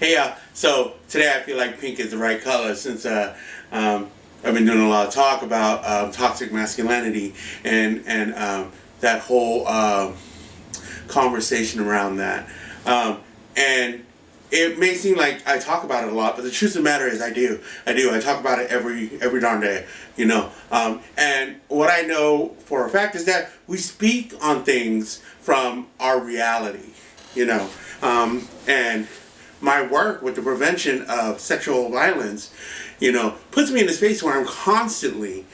Hey, so today I feel like pink is the right color since I've been doing a lot of talk about toxic masculinity and that whole conversation around that. And it may seem like I talk about it a lot, but the truth of the matter is I do. I talk about it every darn day, you know. And what I know for a fact is that we speak on things from our reality, you know. And my work with the prevention of sexual violence, you know, puts me in a space where I'm constantly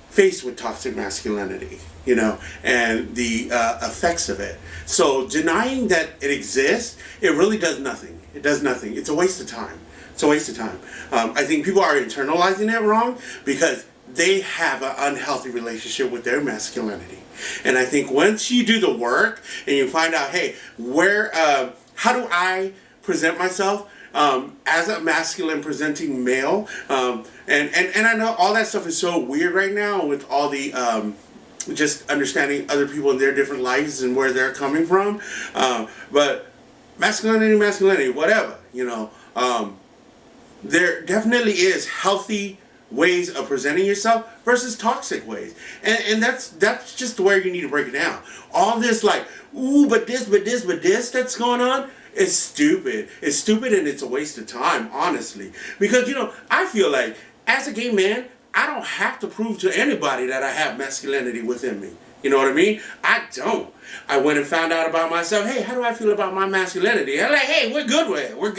faced with toxic masculinity, you know, and the effects of it. So denying that it exists, it really does nothing. It does nothing. It's a waste of time. It's a waste of time. I think people are internalizing it wrong because they have an unhealthy relationship with their masculinity. And I think once you do the work and you find out, hey, how do I present myself as a masculine presenting male? And I know all that stuff is so weird right now with all the just understanding other people in their different lives and where they're coming from. But masculinity, whatever, you know. There definitely is healthy ways of presenting yourself versus toxic ways, and that's just where you need to break it down. All this like, ooh, but this that's going on, it's stupid. It's stupid and it's a waste of time, honestly. Because, you know, I feel like as a gay man, I don't have to prove to anybody that I have masculinity within me. You know what I mean? I don't. I went and found out about myself. Hey, how do I feel about my masculinity? I'm like, hey, we're good with it. We're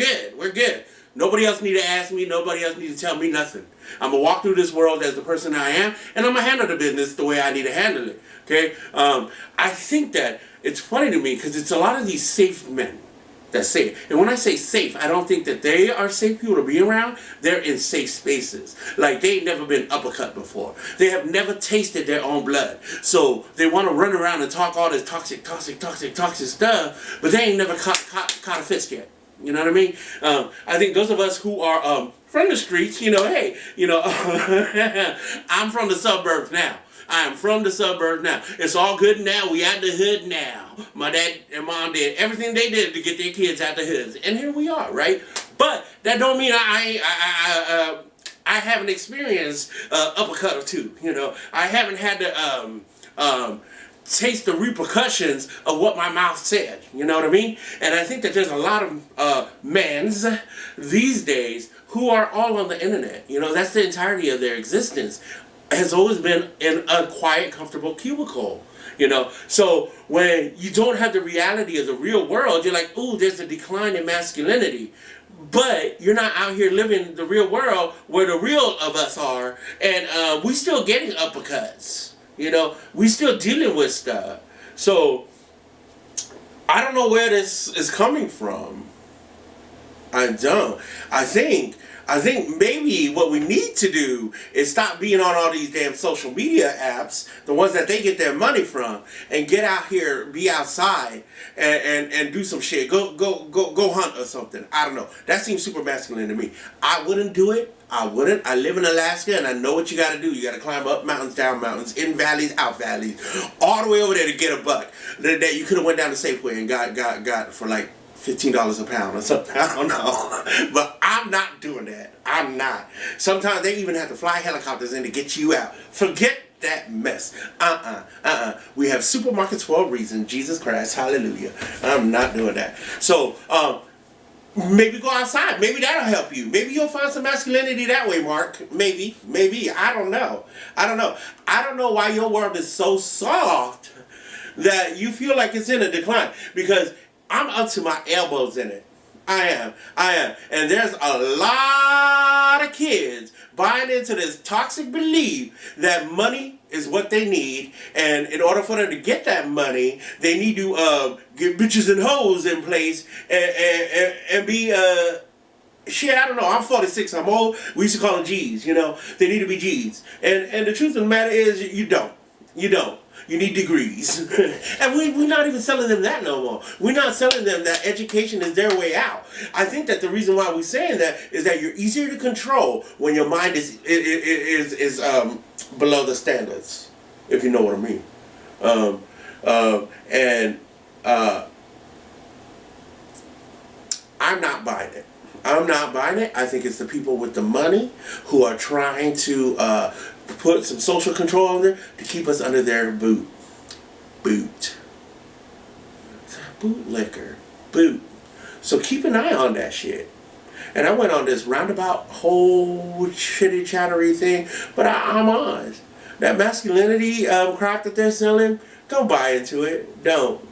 good. Nobody else need to ask me. Nobody else need to tell me nothing. I'm going to walk through this world as the person I am, and I'm going to handle the business the way I need to handle it. Okay? I think that it's funny to me because it's a lot of these safe men that say it. And when I say safe, I don't think that they are safe people to be around. They're in safe spaces. Like, they ain't never been uppercut before. They have never tasted their own blood. So they want to run around and talk all this toxic stuff, but they ain't never caught a fist yet. You know what I mean? I think those of us who are from the streets, you know, hey, you know, I'm from the suburbs now. I am from the suburbs now. It's all good now. We out the hood now. My dad and mom did everything they did to get their kids out the hoods, and here we are, right? But that don't mean I haven't experienced uppercut or two. You know, I haven't had to taste the repercussions of what my mouth said. You know what I mean? And I think that there's a lot of mans these days who are all on the internet. You know, that's the entirety of their existence. Has always been in a quiet, comfortable cubicle. You know, so when you don't have the reality of the real world, you're like, ooh, there's a decline in masculinity. But you're not out here living the real world where the real of us are, and we still getting uppercuts. You know, we still dealing with stuff. So I don't know where this is coming from. I don't. I think maybe what we need to do is stop being on all these damn social media apps, the ones that they get their money from, and get out here, be outside, and do some shit. Go hunt or something. I don't know. That seems super masculine to me. I wouldn't do it. I wouldn't. I live in Alaska, and I know what you got to do. You got to climb up mountains, down mountains, in valleys, out valleys, all the way over there to get a buck that you could have went down to Safeway and got for like $15 a pound or something. I don't know. But I'm not doing that. I'm not. Sometimes they even have to fly helicopters in to get you out. Forget that mess. We have supermarkets for a reason. Jesus Christ. Hallelujah. I'm not doing that. So, maybe go outside. Maybe that'll help you. Maybe you'll find some masculinity that way, Mark. Maybe. I don't know. I don't know why your world is so soft that you feel like it's in a decline. Because I'm up to my elbows in it. I am. And there's a lot of kids buying into this toxic belief that money is what they need, and in order for them to get that money, they need to get bitches and hoes in place and be shit, I don't know. I'm 46. I'm old. We used to call them G's. You know, they need to be G's. And the truth of the matter is, you don't. You need degrees. And we're not even selling them that no more. We're not selling them that education is their way out. I think that the reason why we're saying that is that you're easier to control when your mind is below the standards, if you know what I mean. I'm not buying it. I'm not buying it. I think it's the people with the money who are trying to put some social control on there to keep us under their boot. Boot liquor. Boot. So keep an eye on that shit. And I went on this roundabout whole shitty chattery thing, but I'm honest. That masculinity crap that they're selling, don't buy into it. Don't.